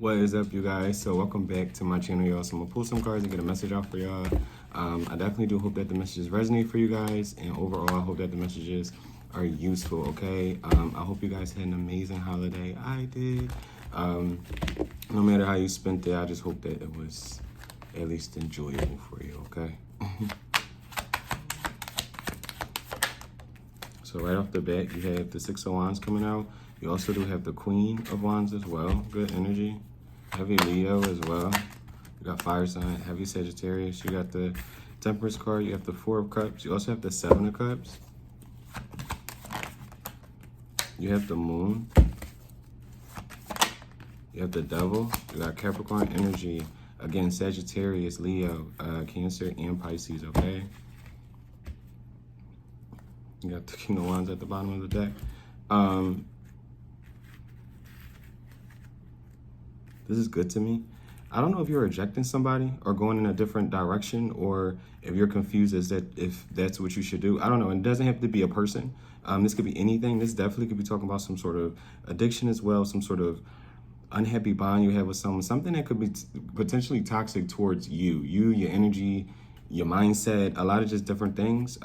What is up, you guys? So welcome back to my channel, y'all. So I'm gonna pull some cards and get a message out for y'all. I definitely do hope that the messages resonate for you guys, and overall I hope that the messages are useful. Okay, I hope you guys had an amazing holiday. I did. No matter how you spent it, I just hope that it was at least enjoyable for you. Okay. So right off the bat, you have the Six of Wands coming out. You also do have the Queen of Wands as well. Good energy. Heavy Leo as well. You got Fire sign, heavy Sagittarius. You got the Temperance card. You have the Four of Cups. You also have the Seven of Cups. You have the Moon. You have the Devil. You got Capricorn energy. Again, Sagittarius, Leo, Cancer, and Pisces, okay? You got the King of Wands at the bottom of the deck. This is good to me. I don't know if you're rejecting somebody or going in a different direction, or if you're confused as that if that's what you should do. I don't know. And it doesn't have to be a person. This could be anything. This definitely could be talking about some sort of addiction as well, some sort of unhappy bond you have with someone, something that could be potentially toxic towards you, your energy, your mindset, a lot of just different things.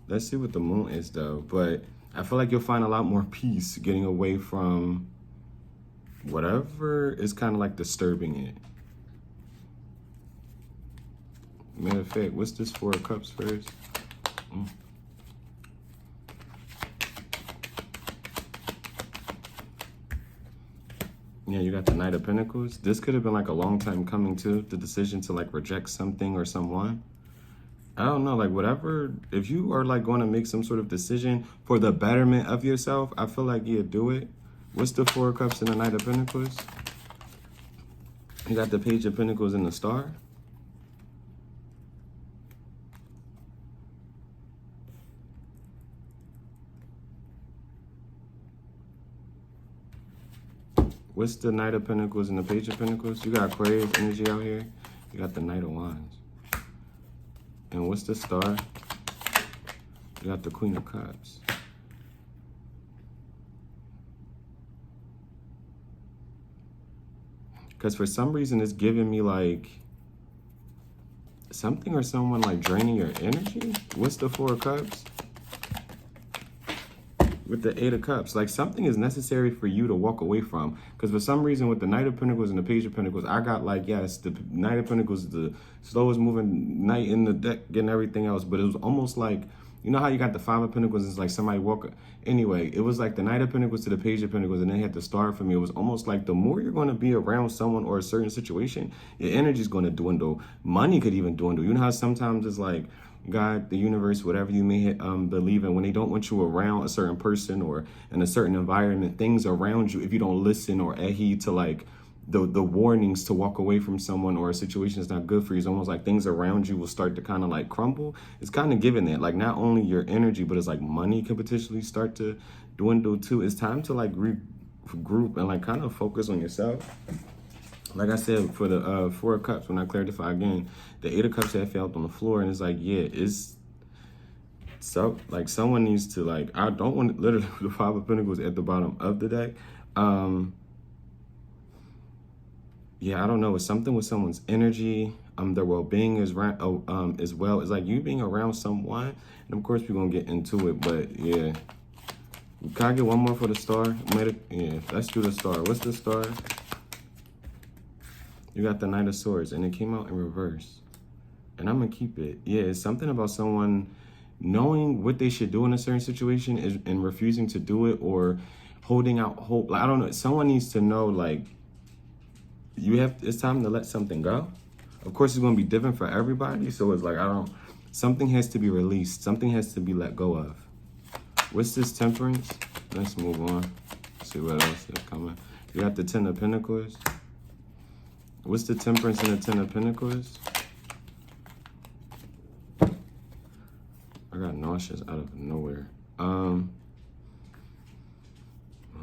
Let's see what the Moon is though. But I feel like you'll find a lot more peace getting away from whatever is kind of like disturbing it. Matter of fact, what's this Four of Cups first? Yeah, you got the Knight of Pentacles. This could have been like a long time coming too, the decision to like reject something or someone. I don't know, like whatever, if you are like going to make some sort of decision for the betterment of yourself, I feel like you do it. What's the Four of Cups and the Knight of Pentacles? You got the Page of Pentacles and the Star. What's the Knight of Pentacles and the Page of Pentacles? You got Aquarius energy out here. You got the Knight of Wands. And what's the Star? You got the Queen of Cups. Because for some reason, it's giving me like something or someone like draining your energy. What's the Four of Cups? With the Eight of Cups, like something is necessary for you to walk away from. Because for some reason with the Knight of Pentacles and the Page of Pentacles, I got like, yes, the Knight of Pentacles is the slowest moving knight in the deck, getting everything else. But it was almost like, you know how you got the Five of Pentacles, it's like somebody walking. Anyway, it was like the Knight of Pentacles to the Page of Pentacles, and they had the Star for me. It was almost like the more you're going to be around someone or a certain situation, your energy is going to dwindle. Money could even dwindle. You know how sometimes it's like, God, the universe, whatever you may believe in, when they don't want you around a certain person or in a certain environment, things around you, if you don't listen or adhere to like the warnings to walk away from someone or a situation that's not good for you, it's almost like things around you will start to kind of like crumble. It's kind of giving that, like not only your energy, but it's like money could potentially start to dwindle too. It's time to like regroup and like kind of focus on yourself. Like I said, for the Four of Cups, when I clarify again, the Eight of Cups that fell on the floor, and it's like, yeah, it's so like someone needs to like, I don't want literally the Five of Pentacles at the bottom of the deck. Yeah, I don't know. It's something with someone's energy, their well-being is right, as well. It's like you being around someone, and of course we're gonna get into it, but yeah. Can I get one more for the Star? Yeah, let's do the Star. What's the Star? You got the Knight of Swords, and it came out in reverse. And I'm going to keep it. Yeah, it's something about someone knowing what they should do in a certain situation and refusing to do it, or holding out hope. Like, I don't know. Someone needs to know, like, it's time to let something go. Of course, it's going to be different for everybody. So it's like, something has to be released. Something has to be let go of. What's this Temperance? Let's move on. See what else is coming. You got the Ten of Pentacles. What's the Temperance and the Ten of Pentacles? I got nauseous out of nowhere. I don't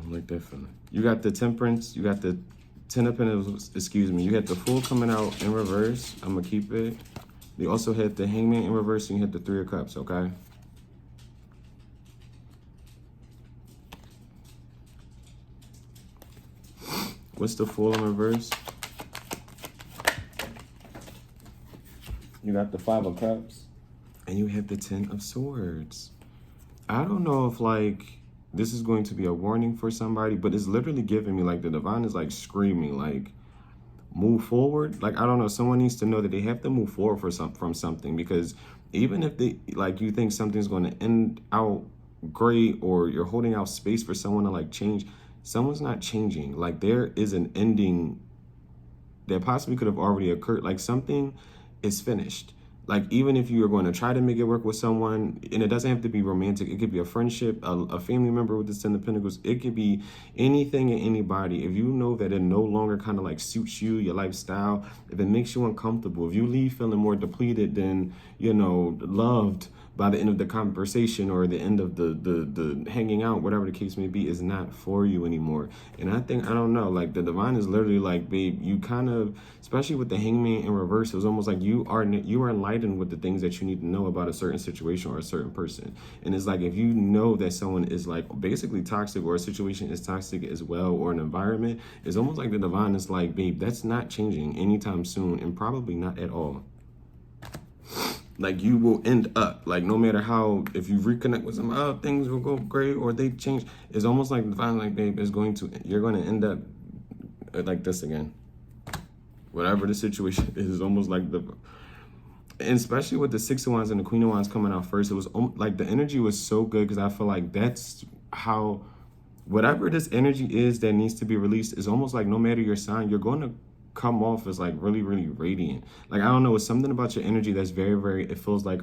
like that feeling. You got the Temperance, you got the Ten of Pentacles, excuse me. You had the Fool coming out in reverse. I'm gonna keep it. You also had the Hangman in reverse, and you had the Three of Cups, okay? What's the Fool in reverse? You got the Five of Cups. And you have the Ten of Swords. I don't know if like this is going to be a warning for somebody, but it's literally giving me like the divine is like screaming like move forward. Like I don't know, someone needs to know that they have to move forward from something, because even if they like you think something's going to end out great or you're holding out space for someone to like change, someone's not changing. Like there is an ending that possibly could have already occurred. Like something is finished. Like even if you are going to try to make it work with someone, and it doesn't have to be romantic, it could be a friendship, a family member with the Ten of Pentacles, it could be anything and anybody. If you know that it no longer kind of like suits you, your lifestyle, if it makes you uncomfortable, if you leave feeling more depleted than, you know, loved by the end of the conversation or the end of the hanging out, whatever the case may be, is not for you anymore. And I think, I don't know, like the divine is literally like, babe, you kind of, especially with the Hangman in reverse, it was almost like you are enlightened with the things that you need to know about a certain situation or a certain person. And it's like, if you know that someone is like basically toxic, or a situation is toxic as well, or an environment, it's almost like the divine is like, babe, that's not changing anytime soon, and probably not at all. Like you will end up, like no matter how, if you reconnect with some, oh, things will go great or they change. It's almost like the divine, like, babe, is going to, you're going to end up like this again. Whatever the situation is, almost like the, and especially with the Six of Wands and the Queen of Wands coming out first, it was like the energy was so good, because I feel like that's how, whatever this energy is that needs to be released, is almost like no matter your sign, you're going to come off as like really, really radiant. Like I don't know, it's something about your energy that's very, very, it feels like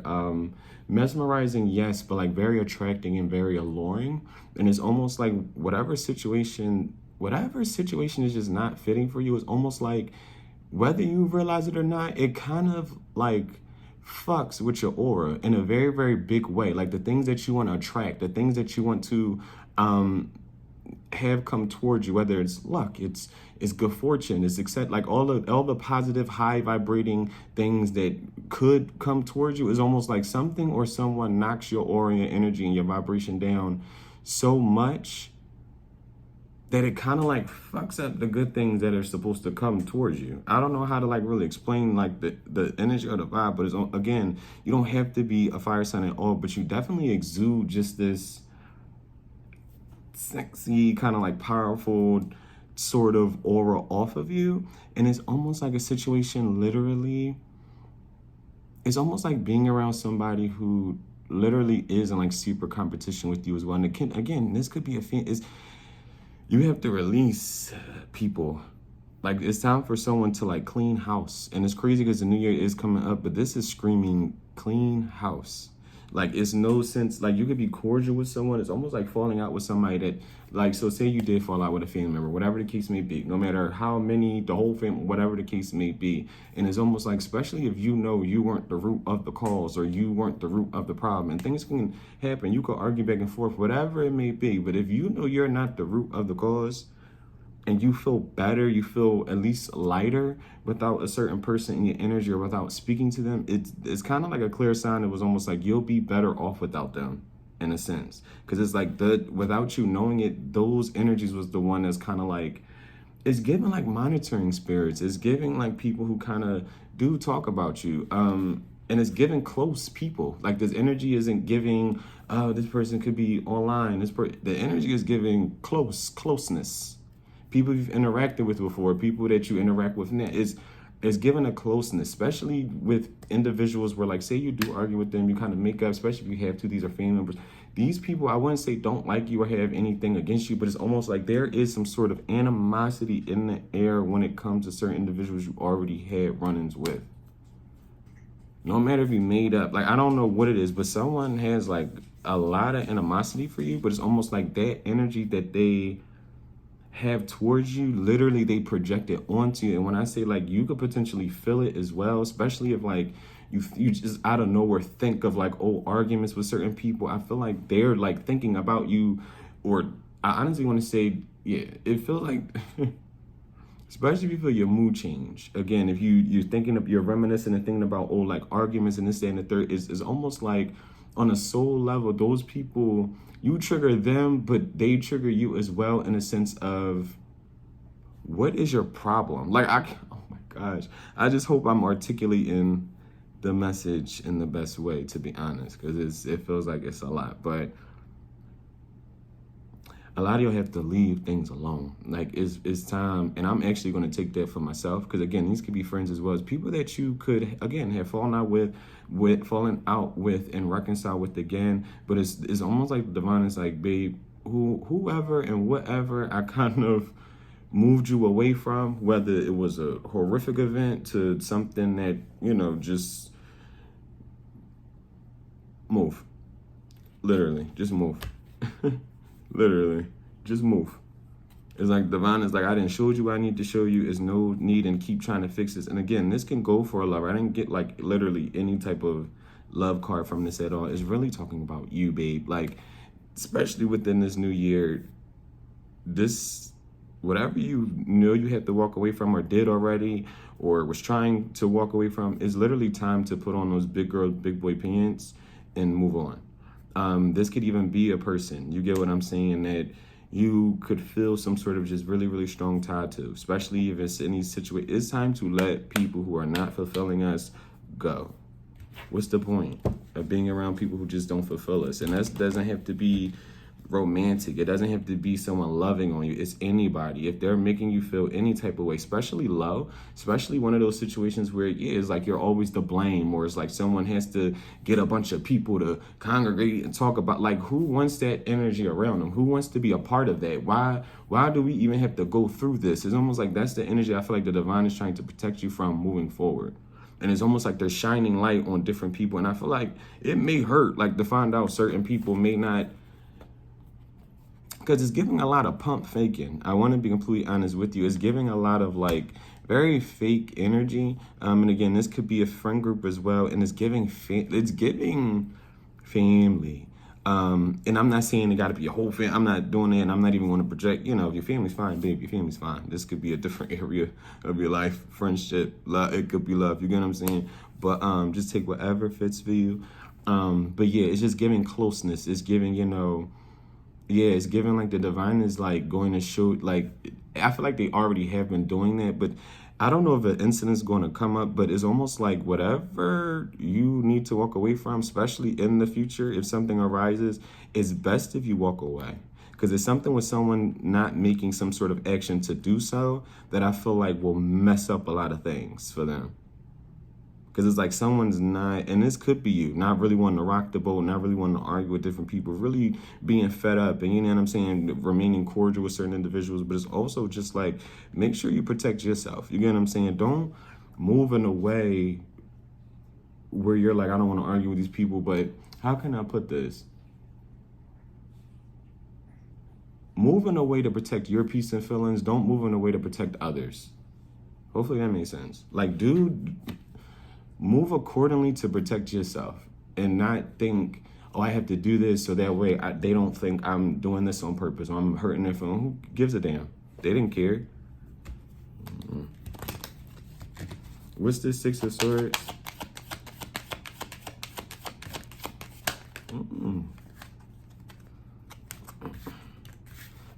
mesmerizing, yes, but like very attracting and very alluring. And it's almost like whatever situation is just not fitting for you, is almost like, whether you realize it or not, it kind of like fucks with your aura in a very, very big way. Like the things that you want to attract, the things that you want to have come towards you, whether it's luck, it's good fortune, it's except like all the positive, high vibrating things that could come towards you, is almost like something or someone knocks your aura and your energy and your vibration down so much that it kind of like fucks up the good things that are supposed to come towards you. I don't know how to like really explain like the energy or the vibe, but it's, again, you don't have to be a fire sign at all, but you definitely exude just this sexy, kind of like powerful sort of aura off of you. And it's almost like a situation, literally, it's almost like being around somebody who literally is in like super competition with you as well. And again, this could be you have to release people. Like it's time for someone to like clean house. And it's crazy because the new year is coming up, but this is screaming clean house. Like it's no sense, like you could be cordial with someone. It's almost like falling out with somebody that, like, so say you did fall out with a family member, whatever the case may be, no matter how many, the whole family, whatever the case may be. And it's almost like, especially if you know you weren't the root of the cause, or you weren't the root of the problem, and things can happen. You could argue back and forth, whatever it may be. But if you know you're not the root of the cause, and you feel better, you feel at least lighter without a certain person in your energy or without speaking to them, it's kind of like a clear sign. It was almost like you'll be better off without them, in a sense. Because it's like without you knowing it, those energies was the one that's kind of like, it's giving like monitoring spirits. It's giving like people who kind of do talk about you. And it's giving close people. Like this energy isn't giving, this person could be online. The energy is giving closeness. People you've interacted with before, people that you interact with now, is given a closeness, especially with individuals where, like, say you do argue with them, you kind of make up, especially if you have to, these are family members. These people, I wouldn't say don't like you or have anything against you, but it's almost like there is some sort of animosity in the air when it comes to certain individuals you already had run-ins with. No matter if you made up, like, I don't know what it is, but someone has, like, a lot of animosity for you, but it's almost like that energy that they have towards you, literally they project it onto you. And when I say, like, you could potentially feel it as well, especially if like you just out of nowhere think of like old arguments with certain people. I feel like they're like thinking about you, or I honestly want to say, yeah, it feels like especially if you feel your mood change. Again, if you're thinking of, you're reminiscing and thinking about old like arguments and this, that, and the third, is almost like on a soul level, those people, you trigger them, but they trigger you as well, in a sense of what is your problem? Like, oh my gosh, I just hope I'm articulating the message in the best way, to be honest, because it feels like it's a lot. But a lot of y'all have to leave things alone. Like, it's time, and I'm actually going to take that for myself, because again, these could be friends as well as people that you could again have fallen out with and reconcile with again. But it's almost like the divine is like, babe, whoever and whatever I kind of moved you away from, whether it was a horrific event to something that, just move. Literally, just move. Literally, just move. It's like divine is like, I didn't show you what I need to show you. There's no need and keep trying to fix this. And again, this can go for a lover. I didn't get like literally any type of love card from this at all. It's really talking about you, babe. Like, especially within this new year, this, whatever you know you had to walk away from or did already or was trying to walk away from, is literally time to put on those big girl, big boy pants and move on. This could even be a person. You get what I'm saying? That you could feel some sort of just really, really strong tie to, especially if it's any situation. It's time to let people who are not fulfilling us go. What's the point of being around people who just don't fulfill us? And that doesn't have to be romantic. It doesn't have to be someone loving on you. It's anybody. If they're making you feel any type of way, especially low, especially one of those situations where it's like you're always to blame, or it's like someone has to get a bunch of people to congregate and talk about, like, who wants that energy around them? Who wants to be a part of that? Why do we even have to go through this? It's almost like that's the energy I feel like the divine is trying to protect you from moving forward. And it's almost like they're shining light on different people. And I feel like it may hurt, like, to find out certain people may not, because it's giving a lot of pump faking. I want to be completely honest with you. It's giving a lot of like very fake energy. And again, this could be a friend group as well. And it's giving family. And I'm not saying it got to be a whole family. I'm not doing that. And I'm not even going to project, if your family's fine, babe, your family's fine. This could be a different area of your life, friendship, love. It could be love. You get what I'm saying? But just take whatever fits for you. But yeah, it's just giving closeness. It's giving, it's given like the divine is like going to show, like, I feel like they already have been doing that, but I don't know if an incident's going to come up, but it's almost like whatever you need to walk away from, especially in the future, if something arises, it's best if you walk away. Because it's something with someone not making some sort of action to do so that I feel like will mess up a lot of things for them. Because it's like someone's not, and this could be you, not really wanting to rock the boat, not really wanting to argue with different people, really being fed up, and you know what I'm saying, remaining cordial with certain individuals. But it's also just like, make sure you protect yourself. You get what I'm saying? Don't move in a way where you're like, I don't want to argue with these people, but how can I put this? Move in a way to protect your peace and feelings. Don't move in a way to protect others. Hopefully that makes sense. Like, dude, move accordingly to protect yourself and not think, oh, I have to do this so that way they don't think I'm doing this on purpose or I'm hurting their feelings. Who gives a damn? They didn't care. What's this Six of Swords?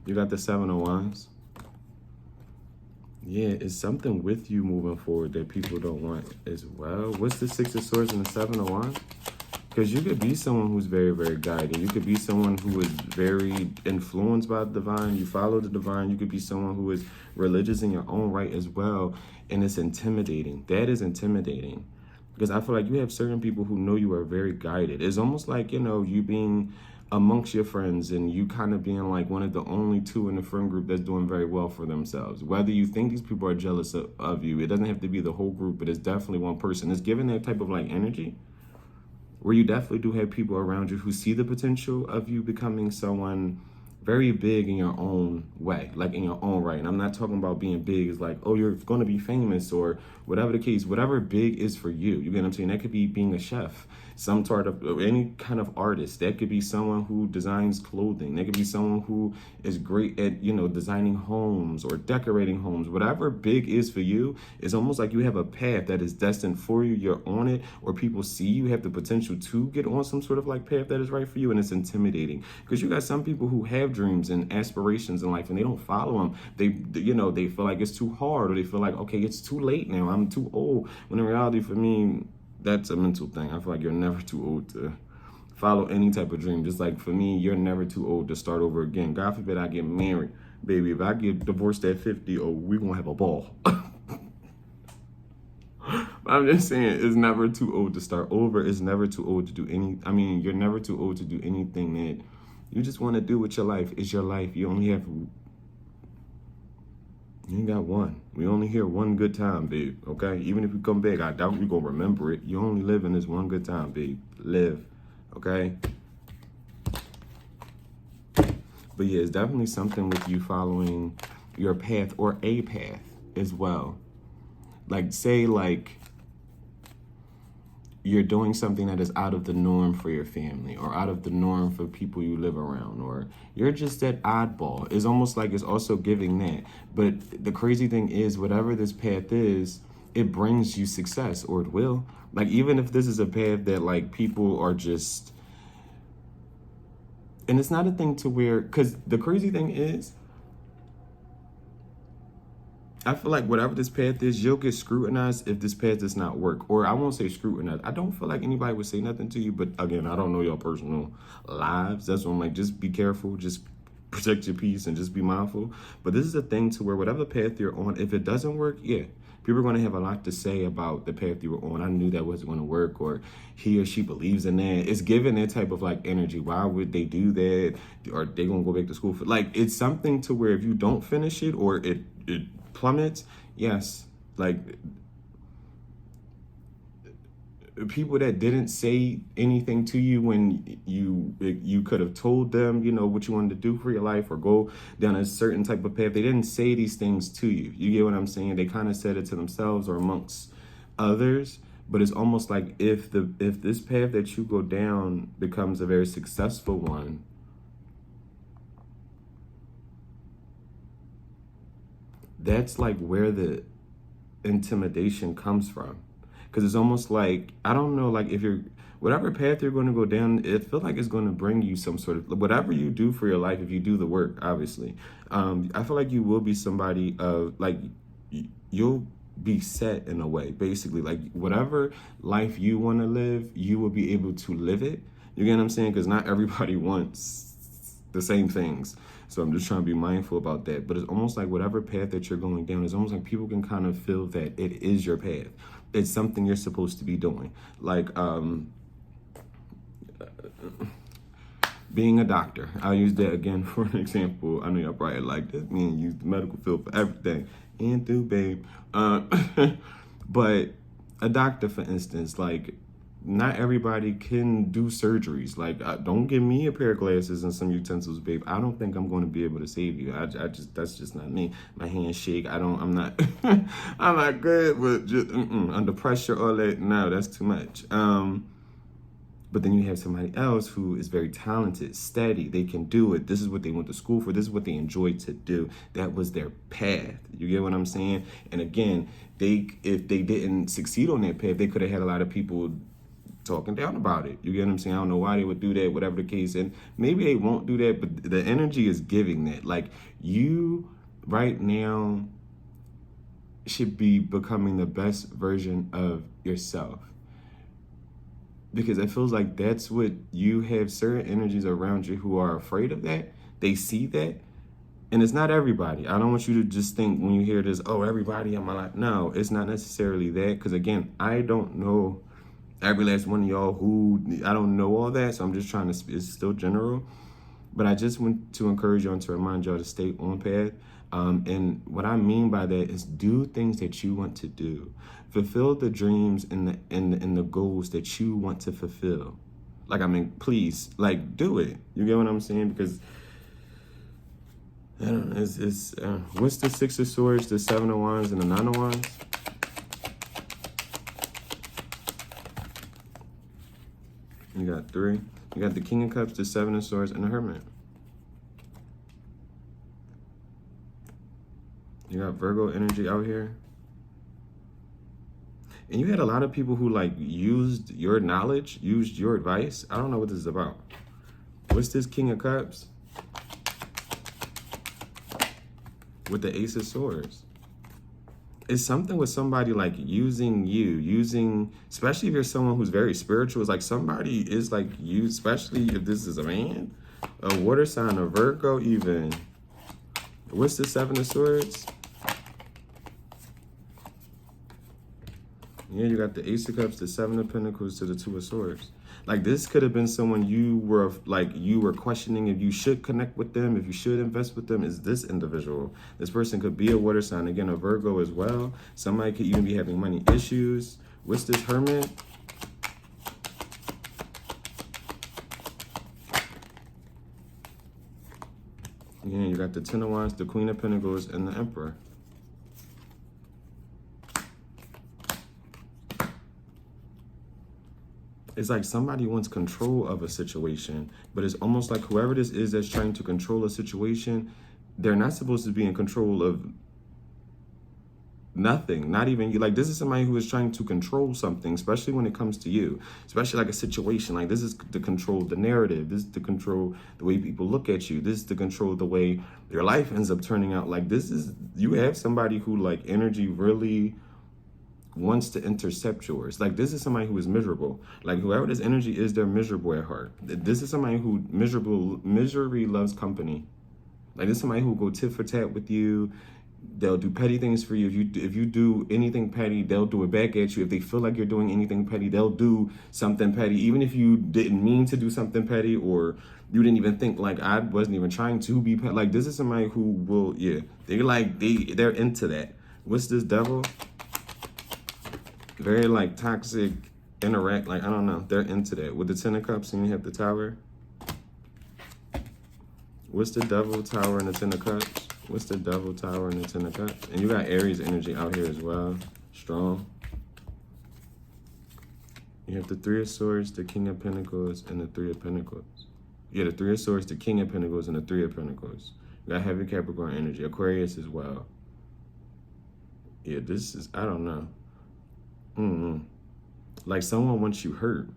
You got the Seven of Wands. Yeah, it's something with you moving forward that people don't want as well. What's the Six of Swords and the Seven of Wands? Because you could be someone who's very, very guided. You could be someone who is very influenced by the divine. You follow the divine. You could be someone who is religious in your own right as well. And it's intimidating. That is intimidating. Because I feel like you have certain people who know you are very guided. It's almost like, you being amongst your friends and you kind of being like one of the only two in the friend group that's doing very well for themselves. Whether you think these people are jealous of you, it doesn't have to be the whole group, but it's definitely one person. It's given that type of like energy where you definitely do have people around you who see the potential of you becoming someone very big in your own way, like in your own right. And I'm not talking about being big as like, oh, you're going to be famous or whatever the case, whatever big is for you. You get what I'm saying? That could be being a chef. some sort of any kind of artist. That could be someone who designs clothing. That could be someone who is great at, designing homes or decorating homes. Whatever big is for you, it's almost like you have a path that is destined for you. You're on it, or people see you have the potential to get on some sort of like path that is right for you, and it's intimidating because you got some people who have dreams and aspirations in life and they don't follow them. They feel like it's too hard, or they feel like, okay, it's too late now, I'm too old. When in reality, for me, that's a mental thing. I feel like you're never too old to follow any type of dream. Just like for me, you're never too old to start over again. God forbid I get married, baby. If I get divorced at 50, we're gonna have a ball. I'm just saying, it's never too old to start over. It's never too old to do you're never too old to do anything that you just want to do with your life. It's your life. You ain't got one. We only hear one good time, babe, okay? Even if you come back, I doubt you're going to remember it. You only live in this one good time, babe. Live, okay? But yeah, it's definitely something with you following your path or a path as well. Like, say, you're doing something that is out of the norm for your family or out of the norm for people you live around, or you're just that oddball. It's almost like it's also giving that. But the crazy thing is, whatever this path is, it brings you success, or it will. Like, even if this is a path that like people are just, and it's not a thing to where, because the crazy thing is, I feel like whatever this path is, you'll get scrutinized if this path does not work. Or I won't say scrutinized. I don't feel like anybody would say nothing to you. But again, I don't know your personal lives. That's why I'm like, just be careful. Just protect your peace and just be mindful. But this is a thing to where whatever path you're on, if it doesn't work, yeah, people are going to have a lot to say about the path you were on. I knew that wasn't going to work, or he or she believes in that. It's giving that type of like energy. Why would they do that? Or they going to go back to school for, like, it's something to where if you don't finish it, or it plummets, yes, like people that didn't say anything to you when you could have told them, what you wanted to do for your life or go down a certain type of path. They didn't say these things to you. You get what I'm saying? They kind of said it to themselves or amongst others. But it's almost like if this path that you go down becomes a very successful one, that's like where the intimidation comes from. Because it's almost like, I don't know, like if whatever path you're going to go down, it feels like it's going to bring you some sort of, whatever you do for your life, if you do the work, obviously. I feel like you will be somebody of, like, you'll be set in a way, basically. Like, whatever life you want to live, you will be able to live it. You get what I'm saying? Because not everybody wants the same things. So I'm just trying to be mindful about that. But it's almost like whatever path that you're going down, it's almost like people can kind of feel that it is your path. It's something you're supposed to be doing. Like being a doctor. I'll use that again for an example. I know y'all probably like this. Me and use the medical field for everything. And through, babe. But a doctor, for instance, like, not everybody can do surgeries. Like, don't give me a pair of glasses and some utensils, babe. I don't think I'm going to be able to save you. That's just not me. My hands shake. I'm not, I'm not good, but just under pressure, all that. No, that's too much. But then you have somebody else who is very talented, steady. They can do it. This is what they went to school for. This is what they enjoy to do. That was their path. You get what I'm saying? And again, if they didn't succeed on that path, they could have had a lot of people talking down about it. You get what I'm saying? I don't know why they would do that, whatever the case. And maybe they won't do that, but the energy is giving that. Like, you right now should be becoming the best version of yourself. Because it feels like that's what you have, certain energies around you who are afraid of that. They see that. And it's not everybody. I don't want you to just think when you hear this, oh, everybody in my life. No, it's not necessarily that. Because again, I don't know every last one of y'all I don't know all that. So I'm just trying to, it's still general. But I just want to encourage y'all and to remind y'all to stay on path. And what I mean by that is do things that you want to do. Fulfill the dreams and the goals that you want to fulfill. Like, I mean, please, like, do it. You get what I'm saying? Because I don't know, it's what's the Six of Swords, the Seven of Wands, and the Nine of Wands? You got 3. You got the King of Cups, the 7 of Swords, and the Hermit. You got Virgo energy out here. And you had a lot of people who like used your knowledge, used your advice. I don't know what this is about. What's this King of Cups? With the Ace of Swords. It's something with somebody like using you, especially if you're someone who's very spiritual. It's like somebody is like you, especially if this is a man, a water sign, a Virgo even. What's the 7 of Swords? Yeah, you got the Ace of Cups, the 7 of Pentacles to the 2 of Swords. Like this could have been someone you were questioning if you should connect with them, if you should invest with them. Is this individual? This person could be a water sign, again, a Virgo as well. Somebody could even be having money issues. What's this Hermit? Yeah, you got the 10 of Wands, the Queen of Pentacles, and the Emperor. It's like somebody wants control of a situation, but it's almost like whoever this is that's trying to control a situation, they're not supposed to be in control of nothing, not even you. Like this is somebody who is trying to control something, especially when it comes to you, especially like a situation. Like this is to control the narrative. This is to control the way people look at you. This is to control the way your life ends up turning out. Like this is, you have somebody who like energy really wants to intercept yours. Like this is somebody who is miserable. Like whoever this energy is, they're miserable at heart. This is somebody who misery loves company. Like this is somebody who will go tit for tat with you. They'll do petty things for you. If you do anything petty, they'll do it back at you. If they feel like you're doing anything petty, they'll do something petty. Even if you didn't mean to do something petty, or you didn't even think, like I wasn't even trying to be petty. Like this is somebody who will, yeah, they're into that. What's this Devil? Very like toxic interact, like I don't know, they're into that. With the 10 of Cups and you have the Tower. What's the Devil, Tower, and the 10 of Cups? What's the Devil, Tower, and the 10 of Cups? And you got Aries energy out here as well, strong. You have the 3 of Swords, the King of Pentacles, and the 3 of Pentacles. Yeah, the 3 of Swords, the King of Pentacles, and the 3 of Pentacles. You got heavy Capricorn energy, Aquarius as well. Yeah, this is, I don't know. Like someone wants you hurt,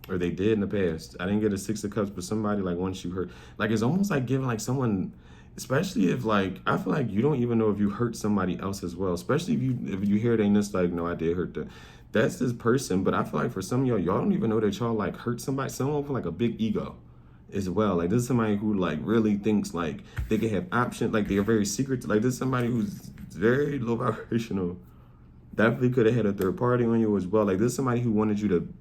or they did in the past. I didn't get a 6 of Cups, but somebody like wants you hurt. Like it's almost like giving like someone, especially if like, I feel like you don't even know if you hurt somebody else as well. Especially if you hear it ain't just like, no, I did hurt them. That's this person, but I feel like for some of y'all don't even know that y'all like hurt somebody. Someone with like a big ego as well. Like this is somebody who like really thinks like they can have options. Like they're very secret. Like this is somebody who's very low vibrational. Definitely could have had a third party on you as well. Like this is somebody who wanted you to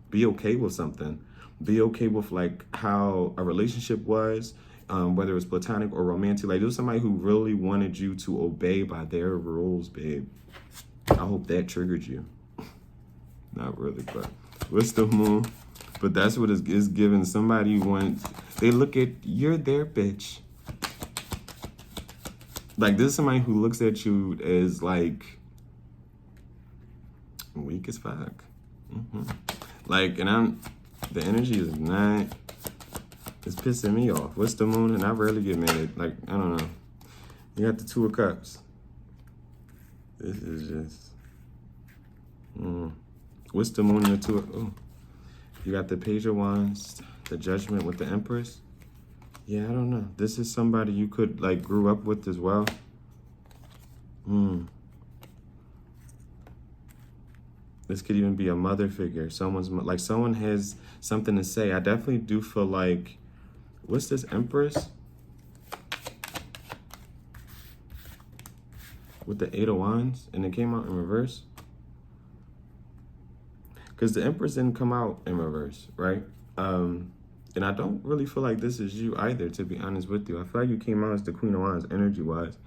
be okay with something. Be okay with like how a relationship was, whether it was platonic or romantic. Like this was somebody who really wanted you to obey by their rules, babe. I hope that triggered you. Not really, but what's the Moon? But that's what it's giving. Somebody wants, they look at, you're their bitch. Like this is somebody who looks at you as like, weak as fuck. Like, and the energy is not, it's pissing me off. What's the Moon? And I rarely get mad. Like, I don't know. You got the 2 of Cups. This is just, what's the Moon and the 2 of, oh. You got the Page of Wands, the Judgment with the Empress. Yeah, I don't know. This is somebody you could like grew up with as well. This could even be a mother figure. Someone has something to say. I definitely do feel like, what's this Empress? With the 8 of Wands, and it came out in reverse. Because the Empress didn't come out in reverse, right? And I don't really feel like this is you either, to be honest with you. I feel like you came out as the Queen of Wands, energy-wise.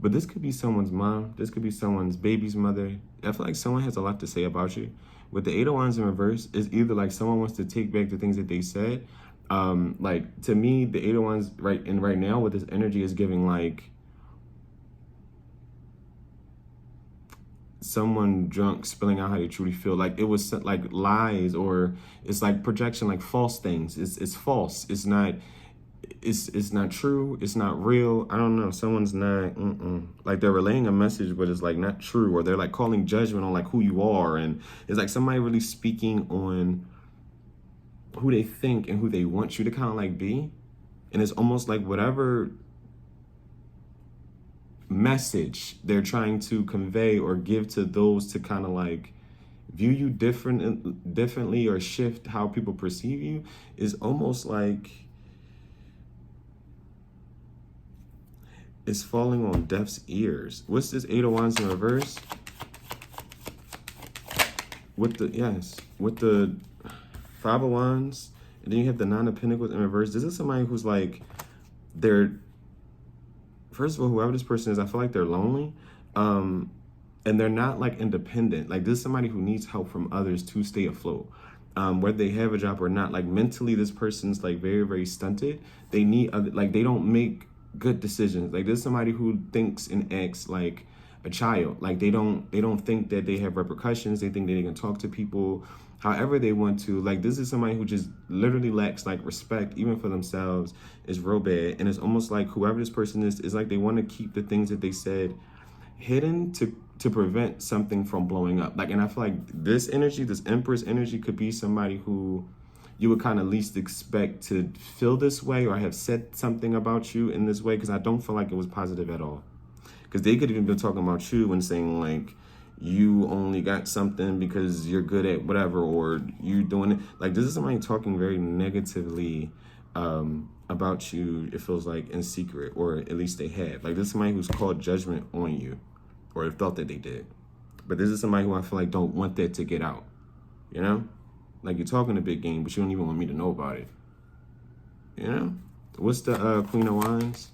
But this could be someone's mom. This could be someone's baby's mother. I feel like someone has a lot to say about you. With the 8 of Wands in reverse, it's either like someone wants to take back the things that they said. Like, to me, the 8 of Wands right now with this energy is giving like, someone drunk spilling out how they truly feel. Like it was like lies, or it's like projection, like false things. It's false. It's not. It's not true. It's not real. I don't know. Someone's not like they're relaying a message, but it's like not true, or they're like calling judgment on like who you are, and it's like somebody really speaking on who they think and who they want you to kind of like be, and it's almost like whatever message they're trying to convey or give to those to kind of like view you differently or shift how people perceive you is almost like it's falling on deaf's ears. What's this Eight of Wands in reverse? With the Five of Wands, and then you have the Nine of Pentacles in reverse. This is somebody who's like, they're, first of all, whoever this person is, I feel like they're lonely. And they're not like independent. Like this is somebody who needs help from others to stay afloat. Whether they have a job or not, like mentally, this person's like very, very stunted. They need other, like they don't make good decisions. Like this is somebody who thinks and acts like a child. Like they don't think that they have repercussions. They think that they can talk to people however they want to. Like this is somebody who just literally lacks like respect even for themselves. Is real bad. And it's almost like whoever this person is like they want to keep the things that they said hidden to prevent something from blowing up. Like, and I feel like this energy, this Empress energy, could be somebody who you would kind of least expect to feel this way or have said something about you in this way, because I don't feel like it was positive at all. Because they could even be talking about you and saying like, you only got something because you're good at whatever, or you doing it. Like this is somebody talking very negatively about you, it feels like, in secret, or at least they have. Like this is somebody who's called judgment on you, or felt that they did. But this is somebody who I feel like don't want that to get out, you know? Like you're talking a big game, but you don't even want me to know about it, you know? What's the Queen of Wands?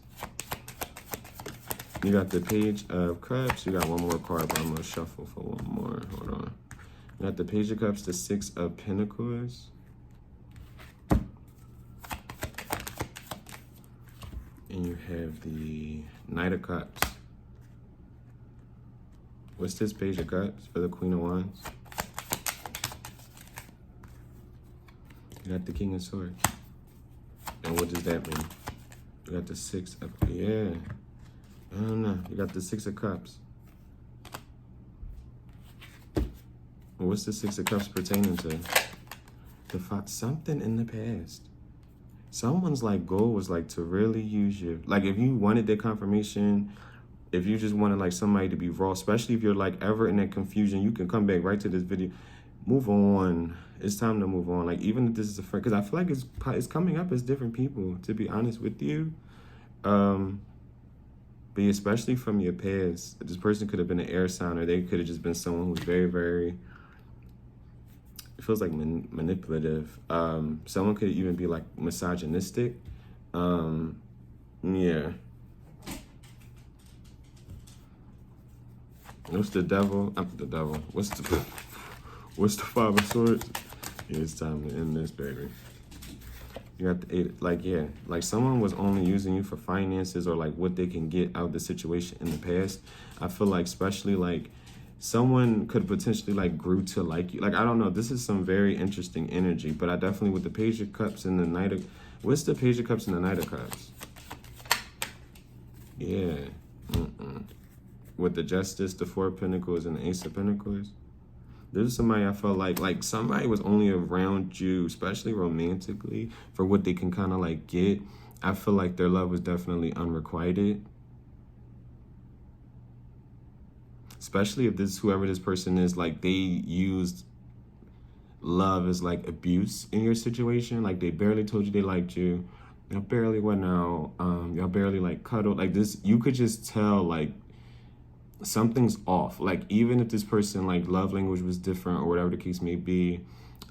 You got the Page of Cups. You got one more card, but I'm gonna shuffle for one more. Hold on. You got the Page of Cups, the Six of Pentacles. And you have the Knight of Cups. What's this Page of Cups for the Queen of Wands? You got the King of Swords. And what does that mean? You got the Six of, yeah. I don't know. You got the Six of Cups. What's the Six of Cups pertaining to? Something in the past. Someone's like goal was like to really use you. Like if you wanted that confirmation, if you just wanted like somebody to be raw, especially if you're like ever in that confusion, you can come back right to this video. Move on. It's time to move on. Like even if this is a friend, because I feel like it's coming up as different people, to be honest with you. But especially from your past, this person could have been an air sign, or they could have just been someone who's very, very, it feels like manipulative. Someone could even be like misogynistic. Yeah. What's the devil? The devil. What's the Five of Swords? Yeah, it's time to end this, baby. You got the Eight, like, yeah, like someone was only using you for finances or like what they can get out of the situation in the past. I feel like especially like someone could potentially like grew to like you. Like, I don't know, this is some very interesting energy, but I definitely, with the Page of Cups and the Knight of, what's the Page of Cups and the Knight of Cups? Yeah. With the Justice, the Four of Pentacles, and the Ace of Pentacles. This is somebody I felt like somebody was only around you, especially romantically, for what they can kind of like get. I feel like their love was definitely unrequited. Especially if this, whoever this person is, like they used love as like abuse in your situation. Like they barely told you they liked you. Y'all barely went out. Y'all barely like cuddled. Like this, you could just tell like something's off. Like even if this person like love language was different or whatever the case may be,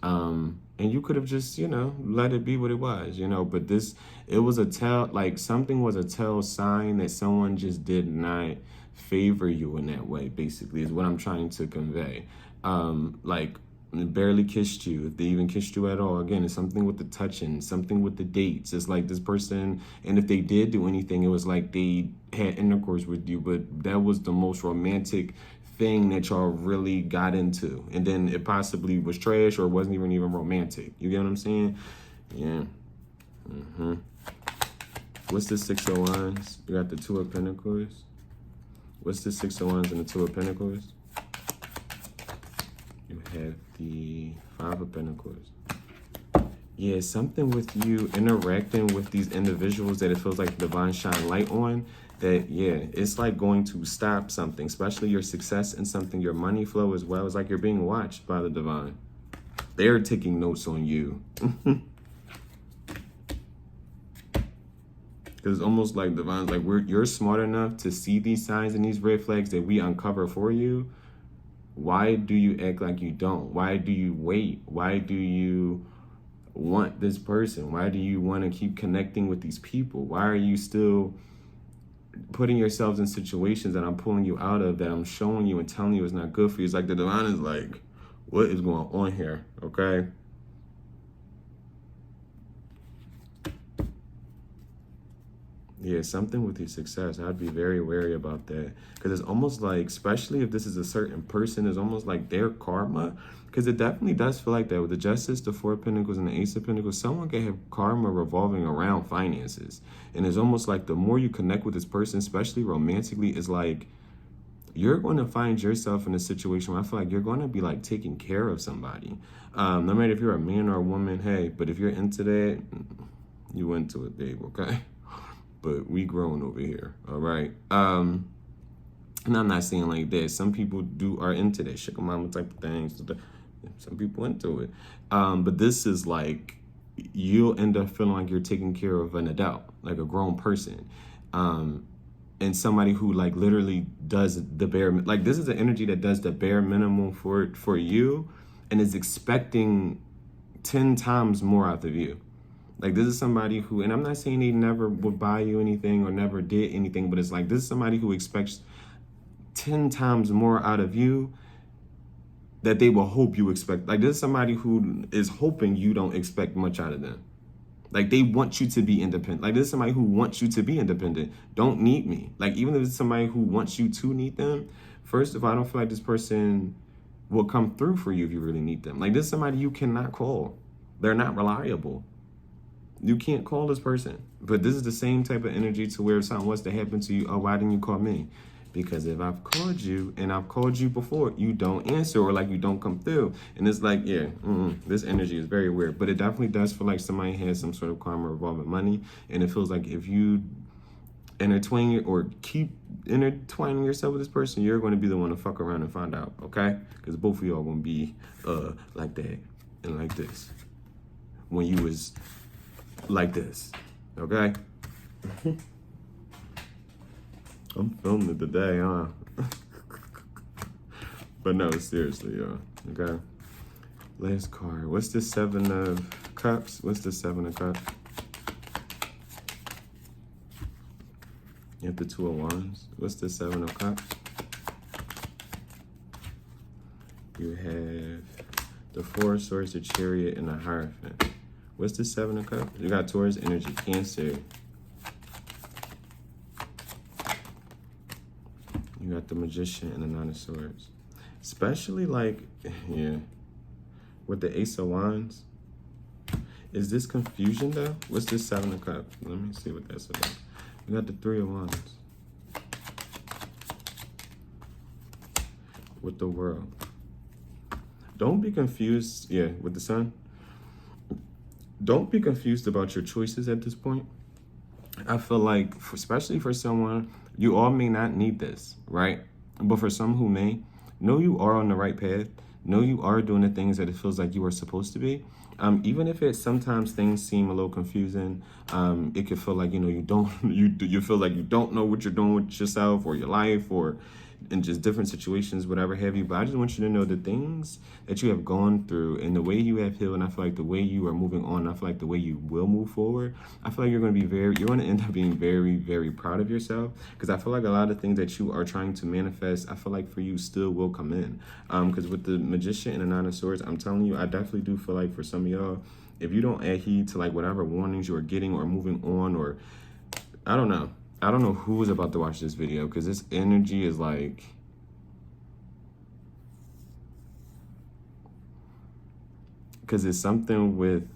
and you could have just, you know, let it be what it was, you know, but this, it was a tell, like something was a tell sign that someone just did not favor you in that way, basically, is what I'm trying to convey. Like barely kissed you, if they even kissed you at all. Again, it's something with the touching, something with the dates. It's like this person, and if they did do anything, it was like they had intercourse with you, but that was the most romantic thing that y'all really got into, and then it possibly was trash or wasn't even romantic. You get what I'm saying? Yeah. What's the Six of Wands? You got the Two of Pentacles. What's the Six of Wands and the Two of Pentacles? You have the Five of Pentacles. Yeah, something with you interacting with these individuals that it feels like the divine shine light on, that, yeah, it's like going to stop something, especially your success in something, your money flow as well. It's like you're being watched by the divine. They're taking notes on you. Because it's almost like divine's like, you're smart enough to see these signs and these red flags that we uncover for you. Why do you act like you don't? Why do you wait? Why do you want this person? Why do you want to keep connecting with these people? Why are you still putting yourselves in situations that I'm pulling you out of, that I'm showing you and telling you is not good for you? It's like the divine is like, what is going on here? Okay. Yeah, something with your success. I'd be very wary about that, because it's almost like, especially if this is a certain person, it's almost like their karma, because it definitely does feel like that with the Justice, the Four of Pentacles, and the Ace of Pentacles. Someone can have karma revolving around finances, and it's almost like the more you connect with this person, especially romantically, it's like you're going to find yourself in a situation where I feel like you're going to be like taking care of somebody. No matter if you're a man or a woman, hey, but if you're into that, you into it, babe, okay? But we grown over here, all right? And I'm not saying like that. Some people are into that sugar mama type of things. Some people into it. But this is like, you'll end up feeling like you're taking care of an adult, like a grown person. And somebody who like literally does the bare, like this is an energy that does the bare minimum for you and is expecting 10 times more out of you. Like this is somebody who, and I'm not saying they never would buy you anything or never did anything, but it's like this is somebody who expects 10 times more out of you that they will hope you expect. Like this is somebody who is hoping you don't expect much out of them. Like they want you to be independent. Like this is somebody who wants you to be independent. Don't need me. Like even if it's somebody who wants you to need them, first of all, I don't feel like this person will come through for you if you really need them. Like this is somebody you cannot call. They're not reliable. You can't call this person. But this is the same type of energy to where if something was to happen to you, oh, why didn't you call me? Because if I've called you and I've called you before, you don't answer or like you don't come through. And it's like, yeah, this energy is very weird. But it definitely does feel like somebody has some sort of karma revolving money. And it feels like if you intertwine it or keep intertwining yourself with this person, you're going to be the one to fuck around and find out, okay? Because both of y'all going to be like that and like this when you was like this, okay? I'm filming it today, huh? But no, seriously, y'all, okay? Last card. What's the Seven of Cups? What's the Seven of Cups? You have the Two of Wands. What's the Seven of Cups? You have the Four of Swords, the Chariot, and the Hierophant. What's the Seven of Cups? You got Taurus energy, Cancer. You got the Magician and the Nine of Swords. Especially like, yeah, with the Ace of Wands. Is this confusion though? What's this Seven of Cups? Let me see what that's about. You got the Three of Wands. With the World. Don't be confused, yeah, with the Sun. Don't be confused about your choices at this point. I feel like, especially for someone, you all may not need this, right? But for some who may, know you are on the right path. Know you are doing the things that it feels like you are supposed to be. Even if sometimes things seem a little confusing, it could feel like, you feel like you don't know what you're doing with yourself or your life or in just different situations, whatever have you. But I just want you to know the things that you have gone through and the way you have healed, and I feel like the way you are moving on, I feel like the way you will move forward, I feel like you're going to end up being very, very proud of yourself, because I feel like a lot of things that you are trying to manifest, I feel like for you still will come in. Because with the Magician and the Nine of Swords, I'm telling you, I definitely do feel like for some of y'all, if you don't adhere to like whatever warnings you're getting or moving on, or I don't know who is about to watch this video, because this energy is like, because it's something with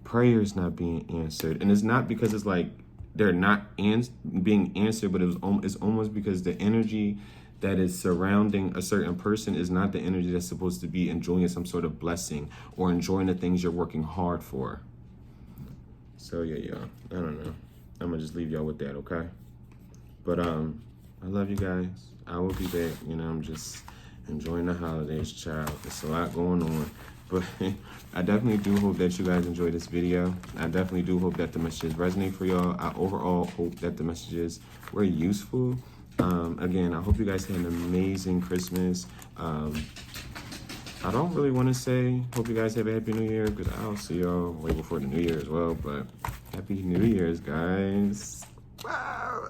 prayers not being answered. And it's not because it's like they're not being answered, but it's almost because the energy that is surrounding a certain person is not the energy that's supposed to be enjoying some sort of blessing or enjoying the things you're working hard for. So yeah, y'all, I don't know. I'm gonna just leave y'all with that, okay? But I love you guys. I will be back. You know, I'm just enjoying the holidays, child. There's a lot going on. But I definitely do hope that you guys enjoy this video. I definitely do hope that the messages resonate for y'all. I overall hope that the messages were useful. Again, I hope you guys had an amazing Christmas. I don't really want to say hope you guys have a happy new year, because I'll see y'all way before the new year as well. But happy new year's, guys. Wow.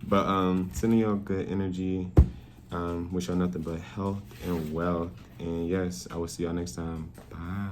But sending y'all good energy. Wish y'all nothing but health and wealth. And yes, I will see y'all next time. Bye.